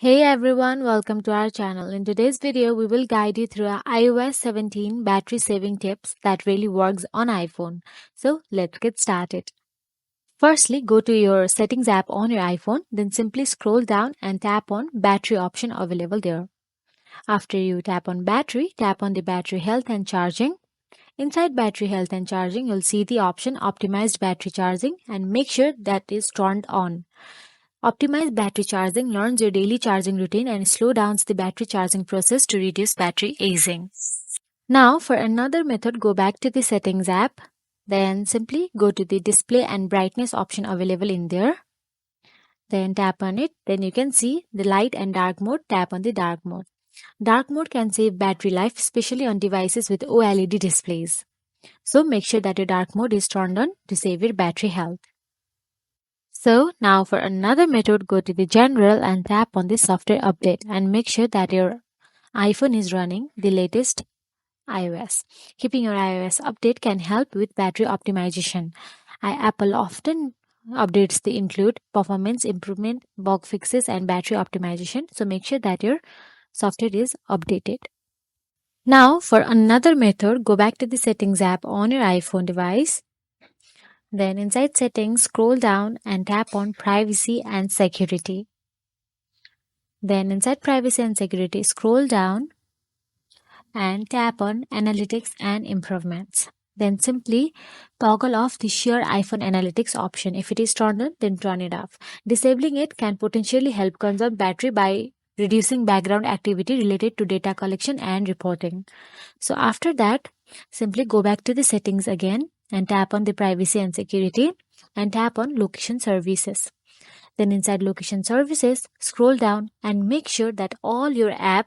Hey everyone, welcome to our channel. In today's video, we will guide you through our iOS 17 battery saving tips that really works on iPhone. So let's get started. Firstly, go to your settings app on your iPhone, then simply scroll down and tap on battery option available there. After you tap on battery, tap on the battery health and charging. Inside battery health and charging, you'll see the option optimized battery charging and make sure that is turned on. Optimized battery charging learns your daily charging routine and slow down the battery charging process to reduce battery aging. Now, for another method, go back to the settings app. Then simply go to the display and brightness option available in there. Then tap on it. Then you can see the light and dark mode. Tap on the dark mode. Dark mode can save battery life, especially on devices with OLED displays. So make sure that your dark mode is turned on to save your battery health. So now for another method, go to the general and tap on the software update and make sure that your iPhone is running the latest iOS. Keeping your iOS update can help with battery optimization. Apple often updates the include performance improvement, bug fixes and battery optimization. So make sure that your software is updated. Now for another method, go back to the settings app on your iPhone device. Then inside settings, scroll down and tap on privacy and security. Then inside privacy and security, scroll down and tap on analytics and improvements. Then simply toggle off the Share iPhone analytics option. If it is turned on, then turn it off. Disabling it can potentially help conserve battery by reducing background activity related to data collection and reporting. So after that, simply go back to the settings again and tap on the privacy and security and tap on location services. Then inside location services, scroll down and make sure that all your app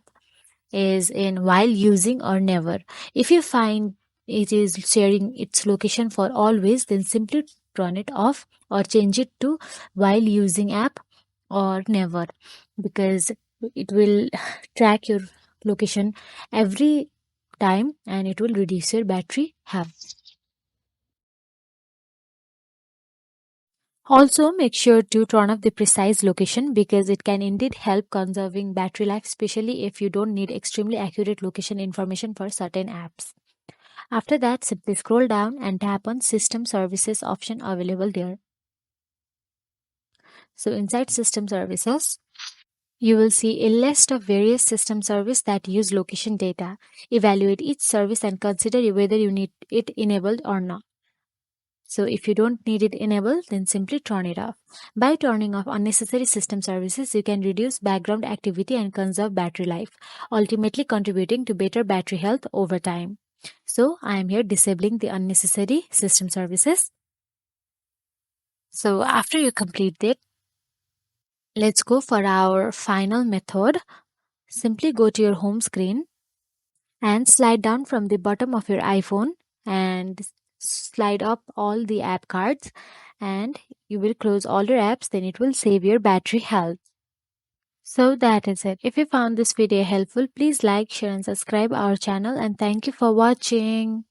is in while using or never. If you find it is sharing its location for always, then simply turn it off or change it to while using app or never, because it will track your location every time and it will reduce your battery health. Also, make sure to turn off the precise location because it can indeed help conserving battery life, especially if you don't need extremely accurate location information for certain apps. After that, simply scroll down and tap on System Services option available there. So inside System Services, you will see a list of various system services that use location data. Evaluate each service and consider whether you need it enabled or not. So if you don't need it enabled, then simply turn it off. By turning off unnecessary system services, you can reduce background activity and conserve battery life, ultimately contributing to better battery health over time. So I am here disabling the unnecessary system services. So after you complete it, let's go for our final method. Simply go to your home screen and slide down from the bottom of your iPhone and slide up all the app cards, and you will close all your apps. Then it will save your battery health. So that is it. If you found this video helpful, please like, share and subscribe our channel, and thank you for watching.